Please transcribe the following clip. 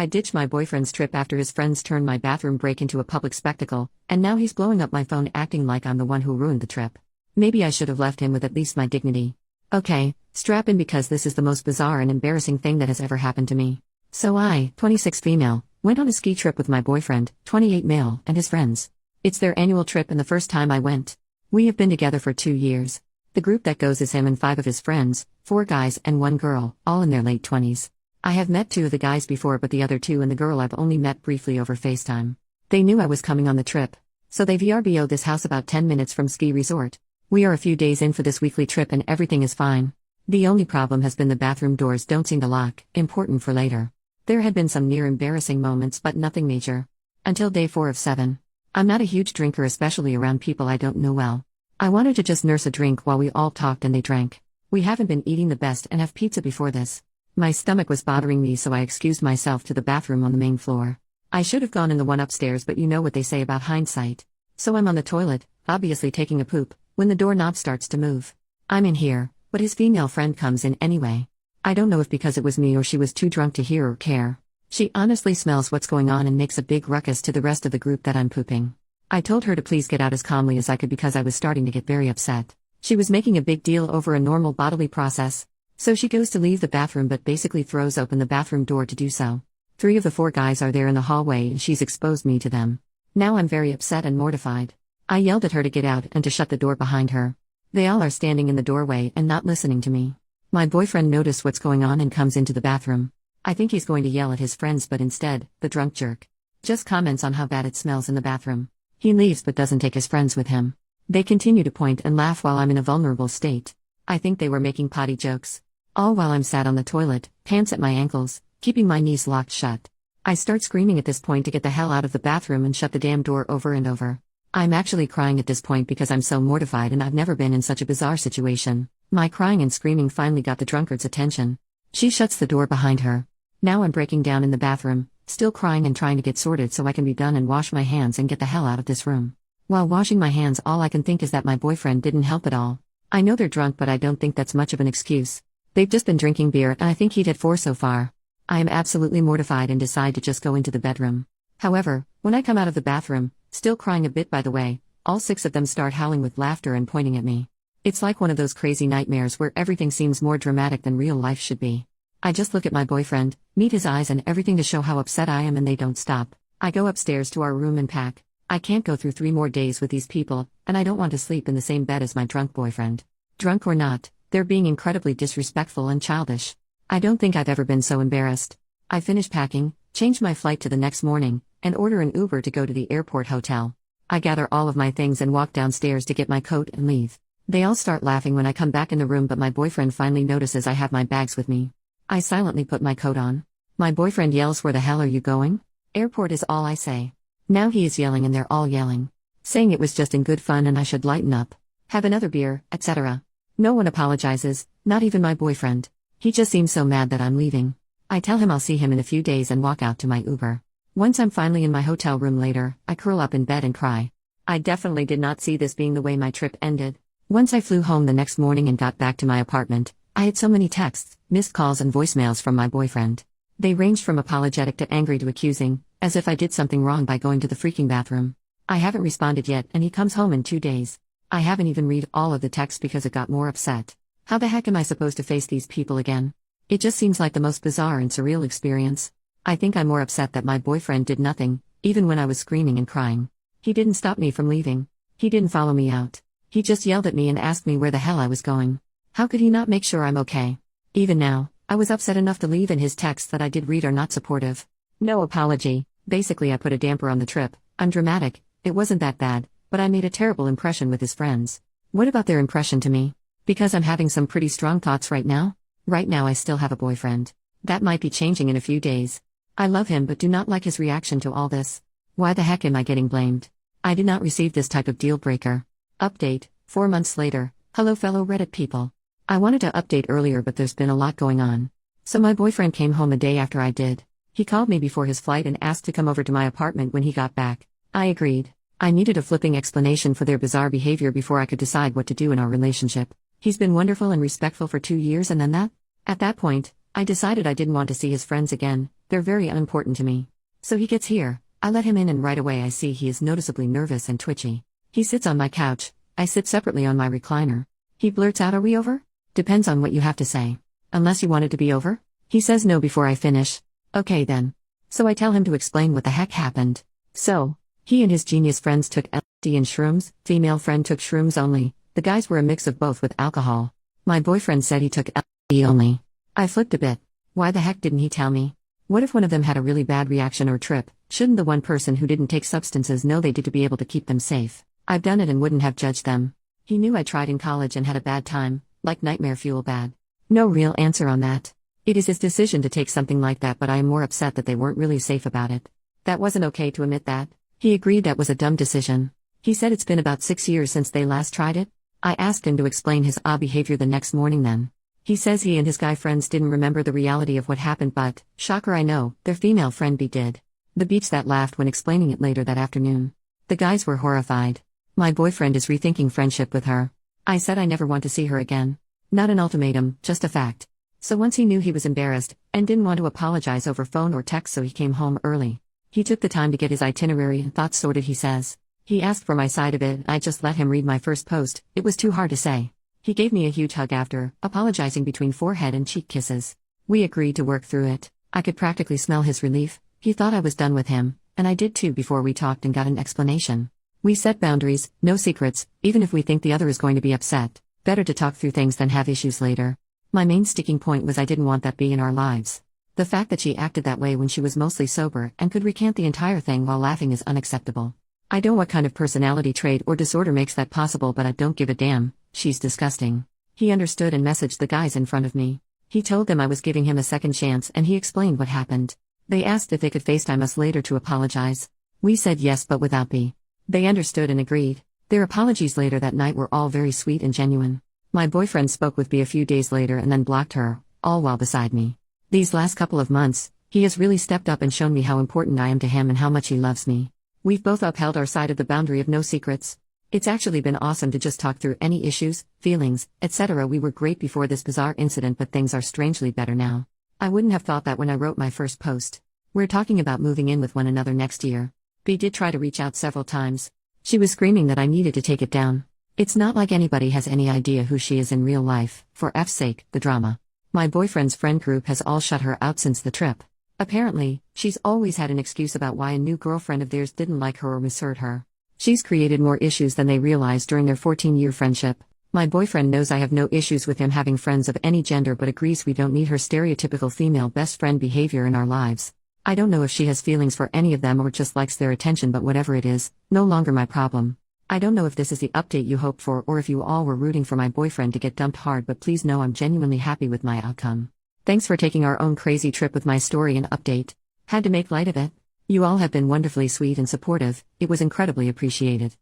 I ditched my boyfriend's trip after his friends turned my bathroom break into a public spectacle, and now he's blowing up my phone acting like I'm the one who ruined the trip. Maybe I should have left him with at least my dignity. Okay, strap in because this is the most bizarre and embarrassing thing that has ever happened to me. So I, 26 female, went on a ski trip with my boyfriend, 28 male, and his friends. It's their annual trip and the first time I went. We have been together for 2 years. The group that goes is him and 5 of his friends, 4 guys and 1 girl, all in their late 20s. I have met 2 of the guys before, but the other 2 and the girl I've only met briefly over FaceTime. They knew I was coming on the trip, so they VRBO'd this house about 10 minutes from ski resort. We are a few days in for this weekly trip and everything is fine. The only problem has been the bathroom doors don't seem to lock, important for later. There had been some near embarrassing moments but nothing major. Until day 4 of 7. I'm not a huge drinker, especially around people I don't know well. I wanted to just nurse a drink while we all talked and they drank. We haven't been eating the best and have pizza before this. My stomach was bothering me, so I excused myself to the bathroom on the main floor. I should have gone in the one upstairs, but you know what they say about hindsight. So I'm on the toilet, obviously taking a poop, when the doorknob starts to move. I'm in here, but his female friend comes in anyway. I don't know if because it was me or she was too drunk to hear or care. She honestly smells what's going on and makes a big ruckus to the rest of the group that I'm pooping. I told her to please get out as calmly as I could because I was starting to get very upset. She was making a big deal over a normal bodily process. So she goes to leave the bathroom but basically throws open the bathroom door to do so. 3 of the 4 guys are there in the hallway and she's exposed me to them. Now I'm very upset and mortified. I yelled at her to get out and to shut the door behind her. They all are standing in the doorway and not listening to me. My boyfriend noticed what's going on and comes into the bathroom. I think he's going to yell at his friends, but instead, the drunk jerk just comments on how bad it smells in the bathroom. He leaves but doesn't take his friends with him. They continue to point and laugh while I'm in a vulnerable state. I think they were making potty jokes. All while I'm sat on the toilet, pants at my ankles, keeping my knees locked shut. I start screaming at this point to get the hell out of the bathroom and shut the damn door over and over. I'm actually crying at this point because I'm so mortified and I've never been in such a bizarre situation. My crying and screaming finally got the drunkard's attention. She shuts the door behind her. Now I'm breaking down in the bathroom, still crying and trying to get sorted so I can be done and wash my hands and get the hell out of this room. While washing my hands, all I can think is that my boyfriend didn't help at all. I know they're drunk, but I don't think that's much of an excuse. They've just been drinking beer and I think he'd had 4 so far. I am absolutely mortified and decide to just go into the bedroom. However, when I come out of the bathroom, still crying a bit by the way, all 6 of them start howling with laughter and pointing at me. It's like one of those crazy nightmares where everything seems more dramatic than real life should be. I just look at my boyfriend, meet his eyes and everything to show how upset I am, and they don't stop. I go upstairs to our room and pack. I can't go through 3 more days with these people, and I don't want to sleep in the same bed as my drunk boyfriend. Drunk or not, they're being incredibly disrespectful and childish. I don't think I've ever been so embarrassed. I finish packing, change my flight to the next morning, and order an Uber to go to the airport hotel. I gather all of my things and walk downstairs to get my coat and leave. They all start laughing when I come back in the room, but my boyfriend finally notices I have my bags with me. I silently put my coat on. My boyfriend yells, "Where the hell are you going?" "Airport" is all I say. Now he is yelling and they're all yelling, saying it was just in good fun and I should lighten up, have another beer, etc. No one apologizes, not even my boyfriend. He just seems so mad that I'm leaving. I tell him I'll see him in a few days and walk out to my Uber. Once I'm finally in my hotel room later, I curl up in bed and cry. I definitely did not see this being the way my trip ended. Once I flew home the next morning and got back to my apartment, I had so many texts, missed calls and voicemails from my boyfriend. They ranged from apologetic to angry to accusing, as if I did something wrong by going to the freaking bathroom. I haven't responded yet and he comes home in 2 days. I haven't even read all of the texts because it got more upset. How the heck am I supposed to face these people again? It just seems like the most bizarre and surreal experience. I think I'm more upset that my boyfriend did nothing, even when I was screaming and crying. He didn't stop me from leaving. He didn't follow me out. He just yelled at me and asked me where the hell I was going. How could he not make sure I'm okay? Even now, I was upset enough to leave, and his texts that I did read are not supportive. No apology. Basically I put a damper on the trip. I'm dramatic. It wasn't that bad, but I made a terrible impression with his friends. What about their impression to me? Because I'm having some pretty strong thoughts right now? Right now I still have a boyfriend. That might be changing in a few days. I love him but do not like his reaction to all this. Why the heck am I getting blamed? I did not receive this type of deal breaker. Update, 4 months later. Hello fellow Reddit people. I wanted to update earlier but there's been a lot going on. So my boyfriend came home a day after I did. He called me before his flight and asked to come over to my apartment when he got back. I agreed. I needed a flipping explanation for their bizarre behavior before I could decide what to do in our relationship. He's been wonderful and respectful for 2 years, and then that? At that point, I decided I didn't want to see his friends again, They're very unimportant to me. So he gets here, I let him in and right away I see he is noticeably nervous and twitchy. He sits on my couch, I sit separately on my recliner. He blurts out, "Are we over?" "Depends on what you have to say. Unless you want it to be over?" He says no before I finish. "Okay then." So I tell him to explain what the heck happened. So, he and his genius friends took LSD and shrooms, female friend took shrooms only, the guys were a mix of both with alcohol. My boyfriend said he took LSD only. I flipped a bit. Why the heck didn't he tell me? What if one of them had a really bad reaction or trip? Shouldn't the one person who didn't take substances know they did to be able to keep them safe? I've done it and wouldn't have judged them. He knew I tried in college and had a bad time, like nightmare fuel bad. No real answer on that. It is his decision to take something like that, but I am more upset that they weren't really safe about it. That wasn't okay to admit that. He agreed that was a dumb decision. He said it's been about 6 years since they last tried it. I asked him to explain his odd behavior the next morning then. He says he and his guy friends didn't remember the reality of what happened, but, shocker I know, their female friend B did. The beach that laughed when explaining it later that afternoon. The guys were horrified. My boyfriend is rethinking friendship with her. I said I never want to see her again. Not an ultimatum, just a fact. So once he knew he was embarrassed, and didn't want to apologize over phone or text, so he came home early. He took the time to get his itinerary and thoughts sorted, he says. He asked for my side of it, I just let him read my first post, it was too hard to say. He gave me a huge hug after, apologizing between forehead and cheek kisses. We agreed to work through it. I could practically smell his relief. He thought I was done with him, and I did too before we talked and got an explanation. We set boundaries, no secrets, even if we think the other is going to be upset. Better to talk through things than have issues later. My main sticking point was I didn't want that B in our lives. The fact that she acted that way when she was mostly sober and could recant the entire thing while laughing is unacceptable. I don't know what kind of personality trait or disorder makes that possible, but I don't give a damn. She's disgusting. He understood and messaged the guys in front of me. He told them I was giving him a second chance and he explained what happened. They asked if they could FaceTime us later to apologize. We said yes, but without B. They understood and agreed. Their apologies later that night were all very sweet and genuine. My boyfriend spoke with B a few days later and then blocked her, all while beside me. These last couple of months, he has really stepped up and shown me how important I am to him and how much he loves me. We've both upheld our side of the boundary of no secrets. It's actually been awesome to just talk through any issues, feelings, etc. We were great before this bizarre incident, but things are strangely better now. I wouldn't have thought that when I wrote my first post. We're talking about moving in with one another next year. B did try to reach out several times. She was screaming that I needed to take it down. It's not like anybody has any idea who she is in real life, for F's sake, the drama. My boyfriend's friend group has all shut her out since the trip. Apparently, she's always had an excuse about why a new girlfriend of theirs didn't like her or misheard her. She's created more issues than they realized during their 14-year friendship. My boyfriend knows I have no issues with him having friends of any gender, but agrees we don't need her stereotypical female best friend behavior in our lives. I don't know if she has feelings for any of them or just likes their attention, but whatever it is, no longer my problem. I don't know if this is the update you hoped for or if you all were rooting for my boyfriend to get dumped hard, but please know I'm genuinely happy with my outcome. Thanks for taking our own crazy trip with my story and update. Had to make light of it. You all have been wonderfully sweet and supportive, it was incredibly appreciated.